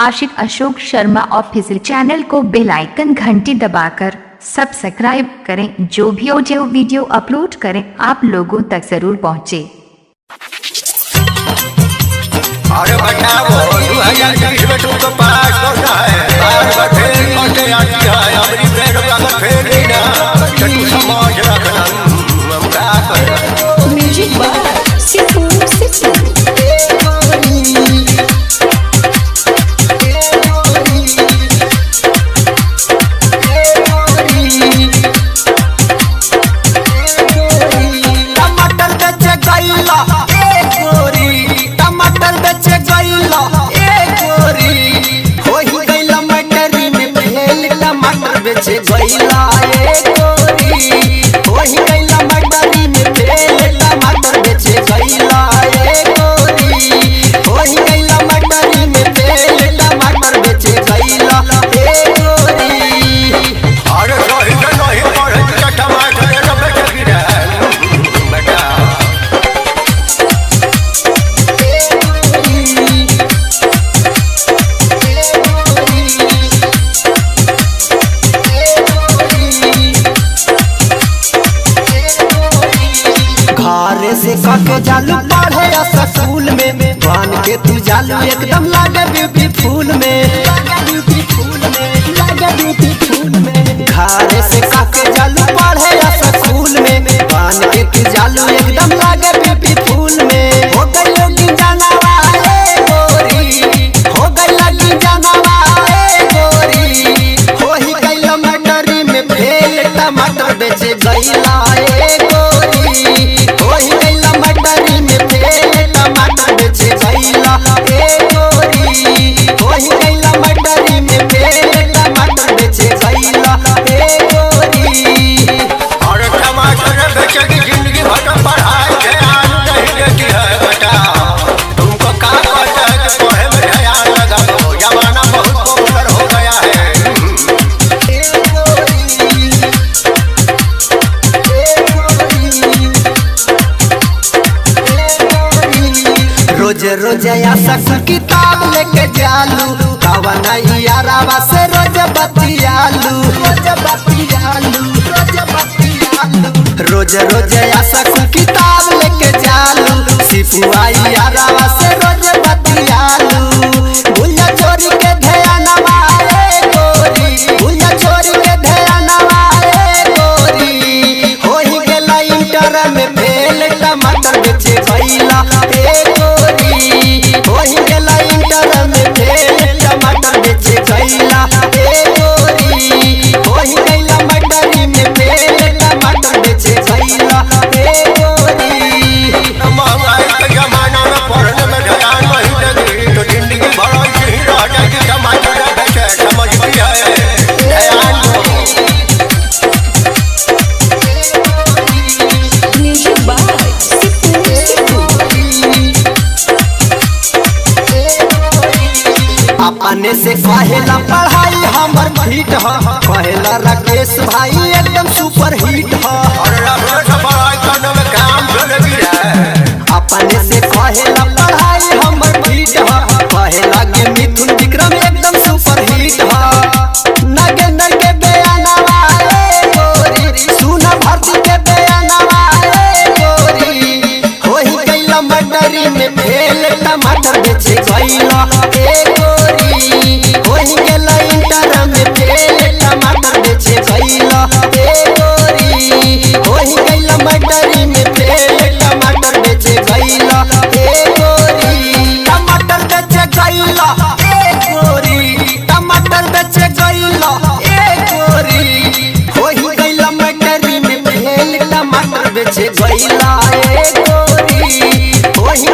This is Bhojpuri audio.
आशिक अशोक शर्मा ऑफिशियल चैनल को बेल आइकन घंटी दबाकर सब्सक्राइब करें। जो भी ऑडियो वीडियो अपलोड करें आप लोगों तक जरूर पहुंचे। अरे बताओ 2020 में तुमको पास करना है, बार फेल करते आती है, अपनी ब्रेड का फेल ही ना तो तू समझ रखना हम क्या करें। Music by Sidhu Sidhu. बेचे गईला ए गोरी वही गईला मटरी में फेल टमाटर बेचे गईला ए गोरी वही गईला मटरी में फेल टमाटर बेचे गईला ए गोरी। अरे सही से नहीं पड़े तो टमाटर ना बेच गिरा बेटा। घरे से कके जालू पढ़े स्कूल में बन के तू जालू एकदम लागे ब्यूटीफुल में घरे से कके जालू पढ़े स्कूल में बन के तू जालू एकदम लागे ब्यूटीफुल में। हो गई लोगी जानवा ए गोरी हो गई लगी जानवा ए गोरी हो ही गई मटरी में फेल टमाटर बेचे गईला ए गोरी वही गईला मटरी में फेल टमाटर बेचे गईला ए गोरी वही गईला मटरी में फेल टमाटर बेचे गईला ए गोरी। अरे टमाटर बेचे की जिंदगी भर पढ़ाई ध्यान नहीं देती है बेटा। तुमको क्या कहते हैं कि पढ़े में ध्यान लगाओ, जमाना बहुत पॉपुलर हो गया है। रोज रोज आशक किताब लेके जालू कवना यारावा से रोज बतियालू रोज रोज आशक किताब लेके जालू सिपुआ यारावा से रोज बतियालू भूलिया चोरी के ध्यानवा ए गोरी भूलिया चोरी के ध्यानवा ए गोरी हो ही गेला इंटर में फेल टमाटर बेचे गईला ए गोरी वही गेला इंटर में फेल टमाटर बेचे गईला ए गोरी वही गईला मटरी में फेल टमाटर बेचे गईला ए गोरी। महंगाई के जमाना में पढ़ने में ध्यान नहीं देगी तो जिंदगी भर ऐसे ही रह जाएगी। टमाटर बेचे समझती है ध्यान दो। Music by Sidhu Sidhu. अपने से कहेला पढ़ाई हमर फिट ह कहेला राकेश भाई एकदम सुपर हिट ह। और अपने से पढ़ाई करने में काम चलेगी रे। अपने से कहेला पढ़ाई हमर फिट ह कहेला के मिथुन विक्रम एकदम सुपर हिट ह। नगेंद्र के बयानवा ए गोरी सुन भर्ती के बयानवा ए गोरी होई गईला मटरी में फेल टमाटर बेचे गईला ए गोरी वही गेला इंटर में फेल टमाटर बेचे गईला ए गोरी वही गईला मटरी में फेल टमाटर बेचे गईला ए गोरी। टमाटर बेचे गईला ए गोरी टमाटर बेचे गईला ए गोरी वही गईला मटरी में फेल टमाटर बेचे गईला ए गोरी वही